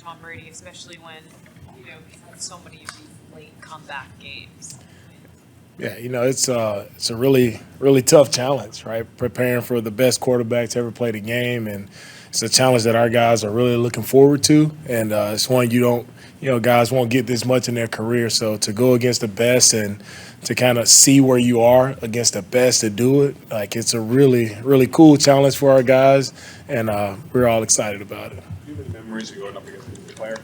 Tom Brady, especially when he's had so many of these late comeback games. Yeah, it's a really really tough challenge, right? Preparing for the best quarterback to ever play the game, and it's a challenge that our guys are really looking forward to, and it's one you don't, guys won't get this much in their career. So to go against the best and to kind of see where you are against the best to do it, like it's a really really cool challenge for our guys, and we're all excited about it. Do you have any memories of going up against a player?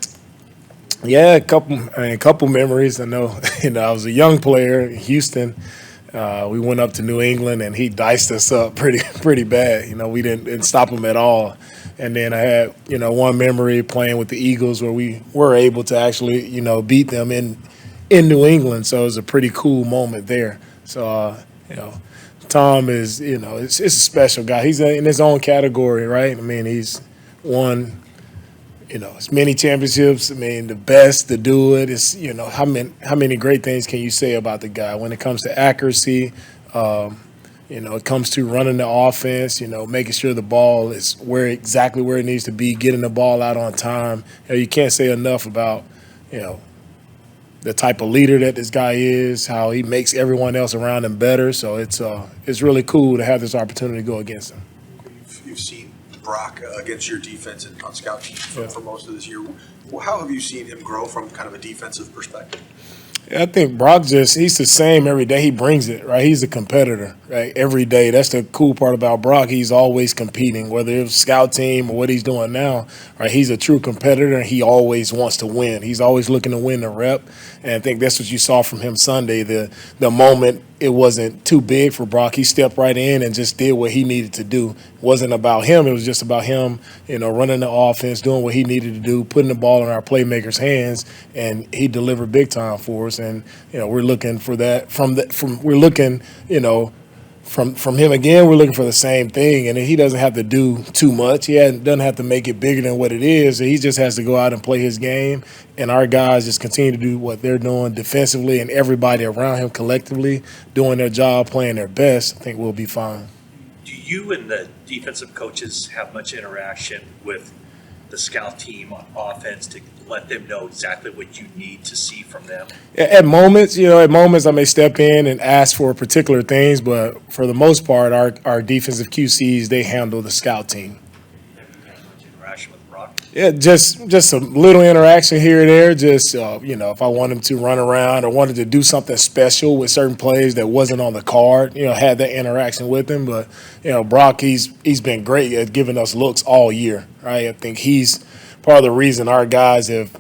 Yeah, a couple memories. I know, I was a young player in Houston. We went up to New England and he diced us up pretty bad. We didn't stop him at all. And then I had, one memory playing with the Eagles where we were able to actually, beat them in New England. So it was a pretty cool moment there. So, Tom is, it's a special guy. He's in his own category, right? I mean, he's won as many championships. I mean, the best to do it is, how many great things can you say about the guy when it comes to accuracy? It comes to running the offense, making sure the ball is exactly where it needs to be, getting the ball out on time. You can't say enough about, the type of leader that this guy is, how he makes everyone else around him better. So it's really cool to have this opportunity to go against him. You've seen Brock against your defense and on scout teams for most of this year. Well, how have you seen him grow from kind of a defensive perspective? I think Brock he's the same every day. He brings it, right? He's a competitor, right? Every day. That's the cool part about Brock. He's always competing, whether it's scout team or what he's doing now, right? He's a true competitor and he always wants to win. He's always looking to win the rep. And I think that's what you saw from him Sunday. The moment it wasn't too big for Brock, he stepped right in and just did what he needed to do. It wasn't about him. It was just about him, running the offense, doing what he needed to do, putting the ball in our playmakers' hands, and he delivered big time for us. And we're looking for that from him again. We're looking for the same thing, and he doesn't have to do too much. He doesn't have to make it bigger than what it is. He just has to go out and play his game, and our guys just continue to do what they're doing defensively, and everybody around him collectively doing their job, playing their best. I think we'll be fine. Do you and the defensive coaches have much interaction with the scout team on offense to let them know exactly what you need to see from them? At moments, I may step in and ask for particular things, but for the most part, our defensive QCs, they handle the scout team. Have you had much interaction with Brock? Yeah, just a little interaction here and there. Just if I wanted him to run around or wanted to do something special with certain plays that wasn't on the card, had that interaction with him. But Brock, he's been great at giving us looks all year. Right, I think he's part of the reason our guys have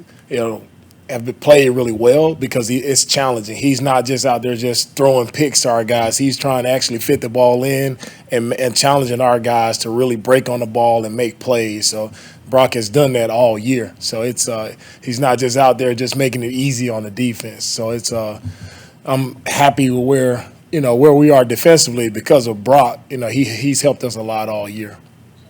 played really well because it's challenging. He's not just out there just throwing picks to our guys. He's trying to actually fit the ball in and challenging our guys to really break on the ball and make plays. So Brock has done that all year. So it's he's not just out there just making it easy on the defense. So I'm happy with where we are defensively because of Brock. He's helped us a lot all year.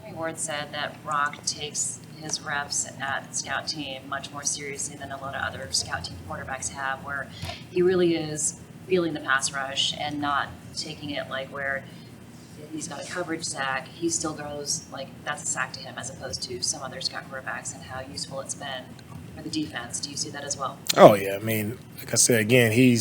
Jimmy Ward said that Brock takes his reps at the scout team much more seriously than a lot of other scout team quarterbacks have, where he really is feeling the pass rush and not taking it like where if he's got a coverage sack, he still goes like that's a sack to him as opposed to some other scout quarterbacks, and how useful it's been for the defense. Do you see that as well? Oh, yeah. I mean, like I said, again, he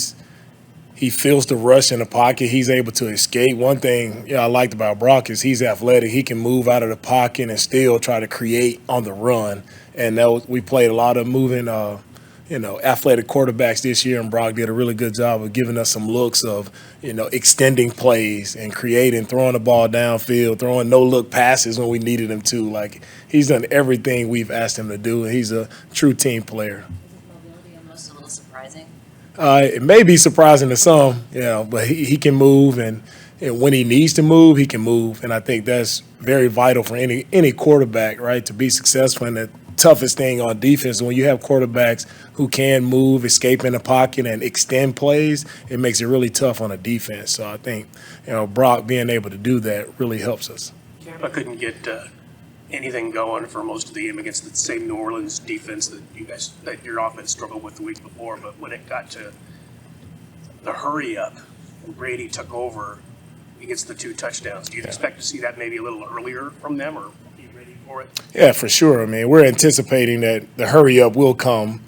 feels the rush in the pocket. He's able to escape. One thing I liked about Brock is he's athletic. He can move out of the pocket and still try to create on the run. And we played a lot of moving, athletic quarterbacks this year, and Brock did a really good job of giving us some looks of, extending plays and creating, throwing the ball downfield, throwing no-look passes when we needed him to. Like, he's done everything we've asked him to do, and he's a true team player. Is his mobility almost a little surprising? It may be surprising to some, but he can move, and when he needs to move, he can move. And I think that's very vital for any quarterback, right, to be successful. And the toughest thing on defense, when you have quarterbacks who can move, escape in the pocket, and extend plays, it makes it really tough on a defense. So I think, Brock being able to do that really helps us. Tampa couldn't get anything going for most of the game against the same New Orleans defense that your offense struggled with the week before. But when it got to the hurry up, when Brady took over, he gets the 2 touchdowns. Do you expect to see that maybe a little earlier from them, or be ready for for it? Yeah, for sure. I mean, we're anticipating that the hurry up will come,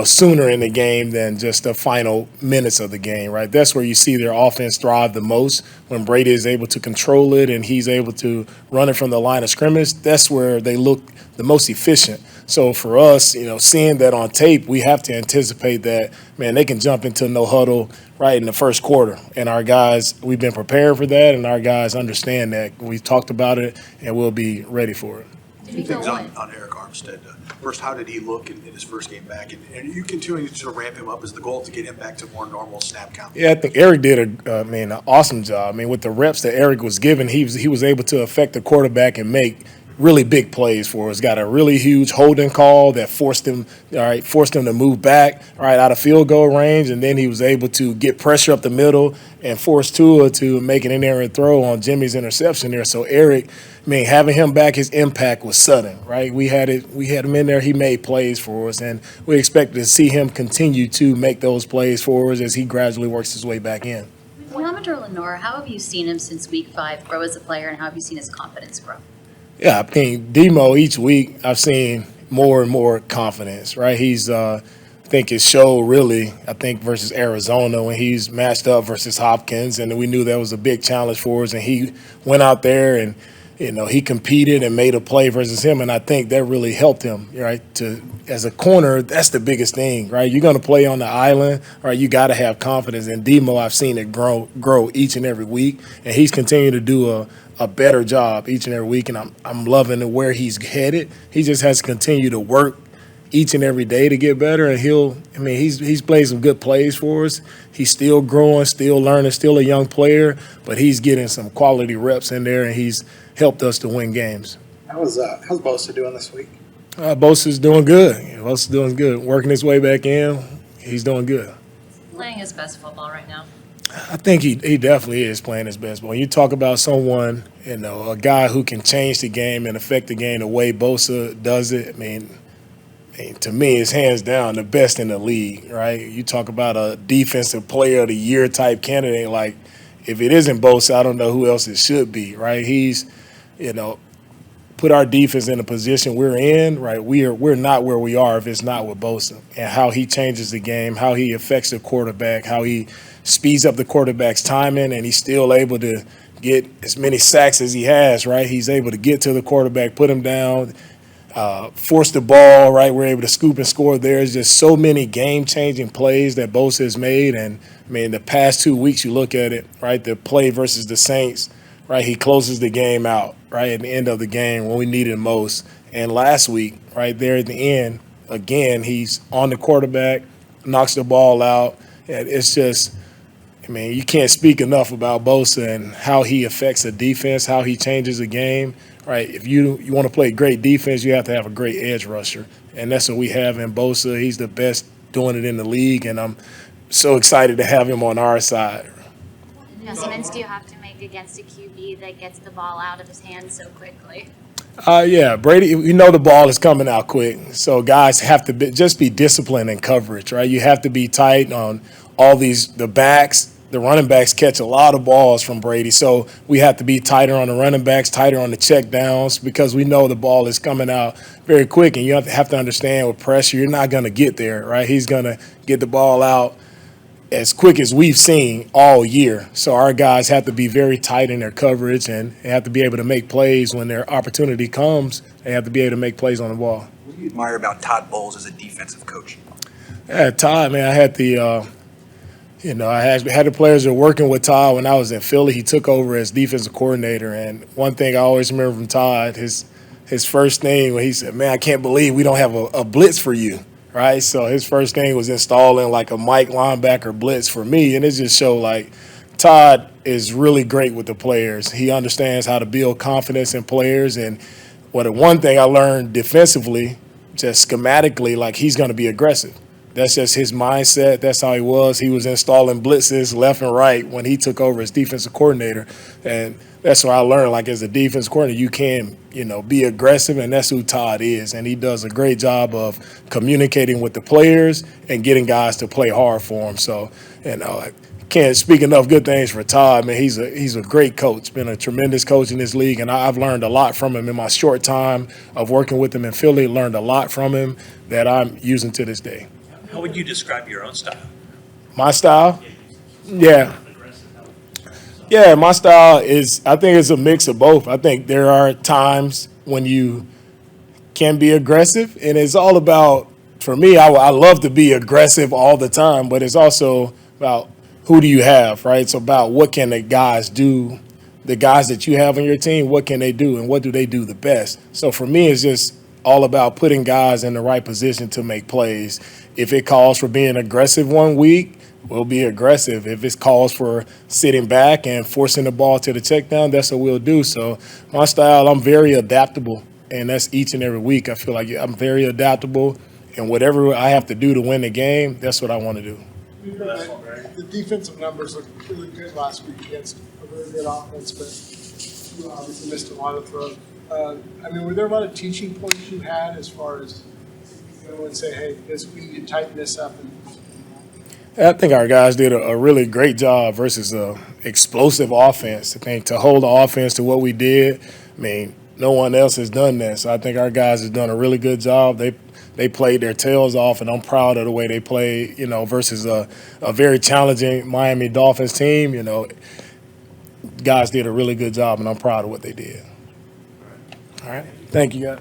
sooner in the game than just the final minutes of the game, right? That's where you see their offense thrive the most, when Brady is able to control it and he's able to run it from the line of scrimmage. That's where they look the most efficient. So for us, seeing that on tape, we have to anticipate that, man, they can jump into no huddle right in the first quarter. And our guys, we've been prepared for that, and our guys understand that. We've talked about it, and we'll be ready for it. Two things on Arik Armstead. First, how did he look in his first game back? And you continuing to ramp him up? Is the goal to get him back to more normal snap count? Yeah, I think Arik did an awesome job. I mean, with the reps that Arik was given, he was able to affect the quarterback and make really big plays for us. Got a really huge holding call that forced him to move back out of field goal range, and then he was able to get pressure up the middle and force Tua to make an in-air throw on Jimmy's interception there. So Arik, having him back, his impact was sudden, right? We had him in there. He made plays for us, and we expect to see him continue to make those plays for us as he gradually works his way back in. Mohamed or Lenore, how have you seen him since week 5 grow as a player, and how have you seen his confidence grow? Yeah, I think Demo each week I've seen more and more confidence, right? He's, I think it showed really, versus Arizona when he's matched up versus Hopkins, and we knew that was a big challenge for us, and he went out there and, he competed and made a play versus him, and I think that really helped him, right? As a corner, that's the biggest thing, right? You're going to play on the island, right? You got to have confidence. And Demo, I've seen it grow each and every week, and he's continuing to do a better job each and every week, and I'm loving where he's headed. He just has to continue to work each and every day to get better, and he's played some good plays for us. He's still growing, still learning, still a young player, but he's getting some quality reps in there, and he's helped us to win games. How's Bosa doing this week? Bosa's doing good. Bosa's doing good. Working his way back in. He's doing good. Playing his best football right now. I think he definitely is playing his best ball. When you talk about someone, a guy who can change the game and affect the game the way Bosa does it, to me, it's hands down the best in the league, right? You talk about a defensive player of the year type candidate, like if it isn't Bosa, I don't know who else it should be, right? He's, put our defense in the position we're in, right? We're not where we are if it's not with Bosa. And how he changes the game, how he affects the quarterback, how he speeds up the quarterback's timing, and he's still able to get as many sacks as he has, right? He's able to get to the quarterback, put him down, force the ball, right? We're able to scoop and score. There's just so many game-changing plays that Bosa has made. And, the past 2 weeks you look at it, right, the play versus the Saints, right, he closes the game out, right, at the end of the game when we need it most. And last week, right there at the end, again, he's on the quarterback, knocks the ball out. And it's just – you can't speak enough about Bosa and how he affects the defense, how he changes the game, right? If you want to play great defense, you have to have a great edge rusher, and that's what we have in Bosa. He's the best doing it in the league, and I'm so excited to have him on our side. What adjustments do you have to make against a QB that gets the ball out of his hands so quickly? Yeah, Brady, the ball is coming out quick, so guys have to just be disciplined in coverage, right? You have to be tight on all the backs. The running backs catch a lot of balls from Brady, so we have to be tighter on the running backs, tighter on the check downs, because we know the ball is coming out very quick, and you have to understand with pressure, you're not going to get there, right? He's going to get the ball out as quick as we've seen all year. So our guys have to be very tight in their coverage, and they have to be able to make plays when their opportunity comes. They have to be able to make plays on the ball. What do you admire about Todd Bowles as a defensive coach? Yeah, Todd, I had the I had the players that were working with Todd when I was in Philly. He took over as defensive coordinator, and one thing I always remember from Todd, his first thing when he said, "Man, I can't believe we don't have a blitz for you," right? So his first thing was installing like a Mike linebacker blitz for me, and it just showed like Todd is really great with the players. He understands how to build confidence in players, and one thing I learned defensively, just schematically, like he's going to be aggressive. That's just his mindset. That's how he was. He was installing blitzes left and right when he took over as defensive coordinator. And that's what I learned, like as a defensive coordinator, you can, be aggressive, and that's who Todd is. And he does a great job of communicating with the players and getting guys to play hard for him. So, can't speak enough good things for Todd. Man, he's a great coach. Been a tremendous coach in this league, and I've learned a lot from him in my short time of working with him in Philly. Learned a lot from him that I'm using to this day. How would you describe your own style? My style, yeah, my style is, I think it's a mix of both. I think there are times when you can be aggressive, and it's all about, for me, I love to be aggressive all the time, but it's also about who do you have, right? It's about what can the guys do, the guys that you have on your team, what can they do and what do they do the best? So for me, it's just all about putting guys in the right position to make plays. If it calls for being aggressive one week, we'll be aggressive. If it calls for sitting back and forcing the ball to the check down, that's what we'll do. So my style, I'm very adaptable, and that's each and every week. I feel like I'm very adaptable, and whatever I have to do to win the game, that's what I want to do. The defensive numbers looked really good last week against a really good offense, but you obviously missed a lot of throws. Were there a lot of teaching points you had as far as go and say, hey, we need to tighten this up? I think our guys did a really great job versus a explosive offense. I think to hold the offense to what we did, no one else has done that. So I think our guys have done a really good job. They played their tails off, and I'm proud of the way they played, versus a very challenging Miami Dolphins team. Guys did a really good job, and I'm proud of what they did. All right. Thank you, guys.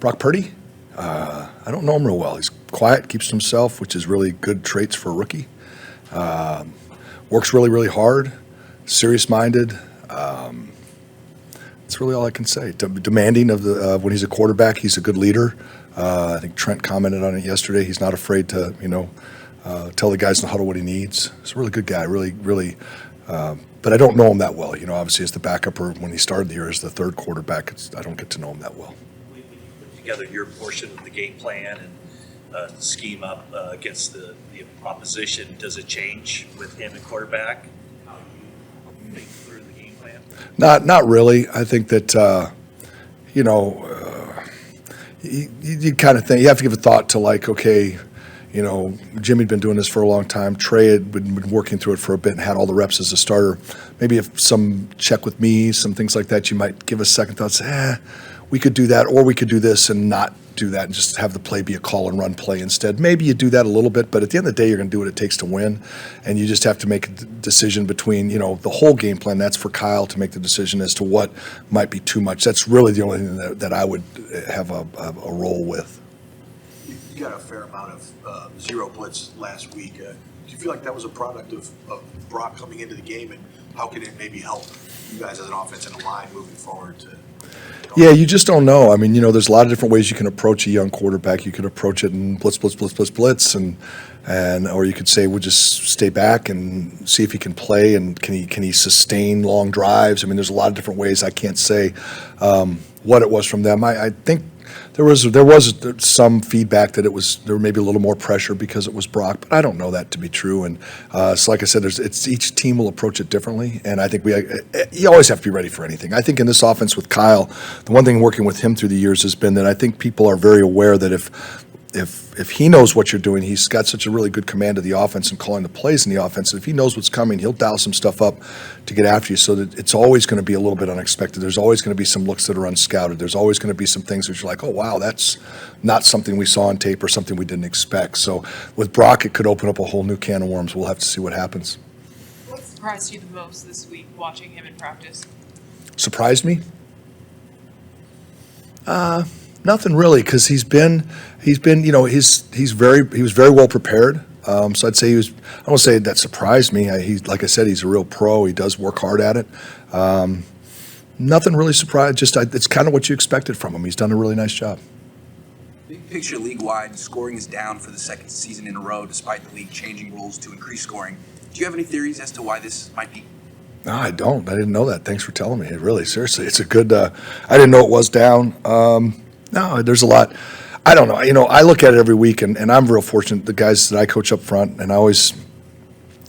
Brock Purdy? I don't know him real well. He's quiet, keeps to himself, which is really good traits for a rookie. Works really, really hard, serious-minded. That's really all I can say. Demanding of when he's a quarterback, he's a good leader. I think Trent commented on it yesterday. He's not afraid to, tell the guys in the huddle what he needs. He's a really good guy, really, really. But I don't know him that well. Obviously as the backup, or when he started the year as the third quarterback, I don't get to know him that well. When you put together your portion of the game plan and scheme up against the opposition, does it change with him at quarterback? How you think through the game plan? Not really. I think that you kind of think you have to give a thought to, like, okay, Jimmy'd been doing this for a long time. Trey had been working through it for a bit and had all the reps as a starter. Maybe if some check with me, some things like that, you might give a second thought, say, we could do that, or we could do this and not do that and just have the play be a call and run play instead. Maybe you do that a little bit, but at the end of the day, you're going to do what it takes to win, and you just have to make a decision between, the whole game plan. That's for Kyle to make the decision as to what might be too much. That's really the only thing that I would have a role with. You got a fair amount of zero blitz last week. Do you feel like that was a product of Brock coming into the game, and how can it maybe help you guys as an offense and a line moving forward? Yeah, you just don't know. There's a lot of different ways you can approach a young quarterback. You could approach it in blitz, and or you could say we'll just stay back and see if he can play, and can he sustain long drives. There's a lot of different ways. I can't say what it was from them. I think there was some feedback that there may be a little more pressure because it was Brock, but I don't know that to be true. And so, like I said, each team will approach it differently, and I think you always have to be ready for anything. I think in this offense with Kyle, the one thing working with him through the years has been that I think people are very aware that if he knows what you're doing, he's got such a really good command of the offense and calling the plays in the offense. If he knows what's coming, he'll dial some stuff up to get after you, so that it's always going to be a little bit unexpected. There's always going to be some looks that are unscouted. There's always going to be some things that you're like, oh, wow, that's not something we saw on tape or something we didn't expect. So with Brock, it could open up a whole new can of worms. We'll have to see what happens. What surprised you the most this week watching him in practice? Surprised me? Nothing really, because he was very well prepared. So I'd say I won't say that surprised me. Like I said, he's a real pro. He does work hard at it. Nothing really surprised. It's kind of what you expected from him. He's done a really nice job. Big picture league-wide, scoring is down for the second season in a row, despite the league changing rules to increase scoring. Do you have any theories as to why this might be? No, I don't. I didn't know that. Thanks for telling me. Really, seriously, it's a good. I didn't know it was down. No, there's a lot. I don't know. I look at it every week, and I'm real fortunate. The guys that I coach up front, and I always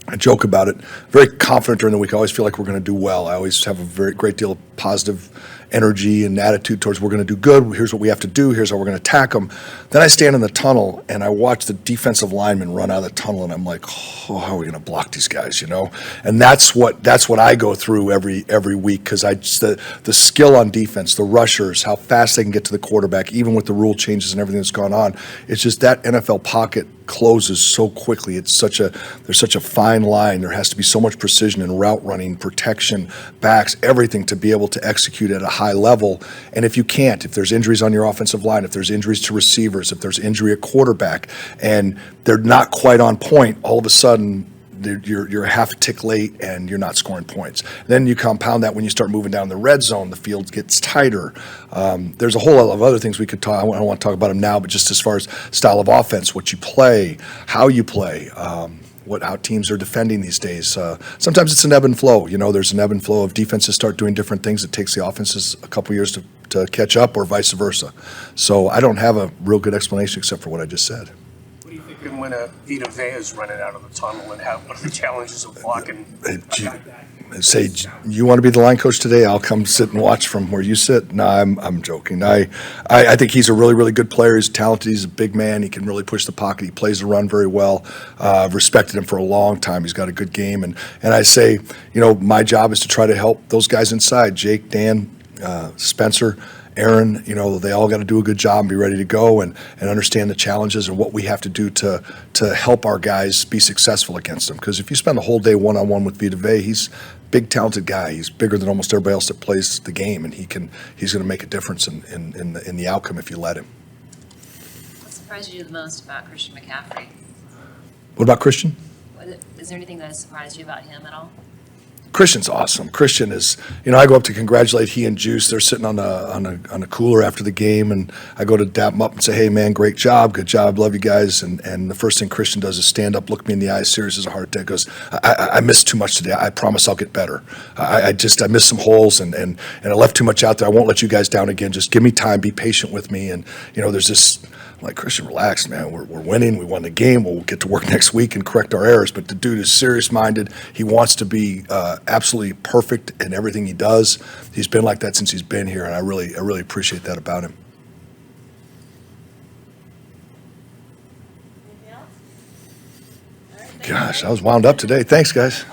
I joke about it. Very confident during the week. I always feel like we're going to do well. I always have a very great deal of positive energy and attitude towards we're going to do good. Here's what we have to do. Here's how we're going to attack them. Then I stand in the tunnel and I watch the defensive linemen run out of the tunnel, and I'm like, oh, how are we going to block these guys? You know, and that's what I go through every week, because the skill on defense, the rushers, how fast they can get to the quarterback, even with the rule changes and everything that's gone on. It's just that NFL pocket closes so quickly. There's such a fine line. There has to be so much precision in route running, protection, backs, everything to be able to execute at a high level. And if you can't, if there's injuries on your offensive line, if there's injuries to receivers, if there's injury at quarterback, and they're not quite on point, all of a sudden you're a half a tick late and you're not scoring points. Then you compound that when you start moving down the red zone, the field gets tighter. There's a whole lot of other things we could talk. I don't want to talk about them now, but just as far as style of offense, what you play, how you play, how teams are defending these days. Sometimes it's an ebb and flow. You know, there's an ebb and flow of defenses start doing different things. It takes the offenses a couple years to catch up, or vice versa. So I don't have a real good explanation except for what I just said. What do you think when a Vita Vea is running out of the tunnel, and what are the challenges of blocking? Say, you want to be the line coach today? I'll come sit and watch from where you sit. No, I'm joking. I think he's a really, really good player. He's talented. He's a big man. He can really push the pocket. He plays the run very well. I've respected him for a long time. He's got a good game. And I say, you know, my job is to try to help those guys inside, Jake, Dan, Spencer, Aaron, you know, they all got to do a good job and be ready to go and understand the challenges and what we have to do to help our guys be successful against them. Because if you spend the whole day one-on-one with Vita Vea, he's a big, talented guy. He's bigger than almost everybody else that plays the game, and he's going to make a difference in the outcome if you let him. What surprised you the most about Christian McCaffrey? What about Christian? Is there anything that has surprised you about him at all? Christian's awesome. Christian is, you know, I go up to congratulate he and Juice. They're sitting on a cooler after the game, and I go to dap them up and say, "Hey, man, great job, good job, love you guys." And the first thing Christian does is stand up, look me in the eyes, serious as a heart attack, goes, "I missed too much today. I promise I'll get better. I missed some holes and I left too much out there. I won't let you guys down again. Just give me time, be patient with me." And you know, there's this. I'm like, Christian, relax, man. We're winning. We won the game. We'll get to work next week and correct our errors. But the dude is serious-minded. He wants to be absolutely perfect in everything he does. He's been like that since he's been here, and I really appreciate that about him. Anything else? All right, thank you. Gosh, I was wound up today. Thanks, guys.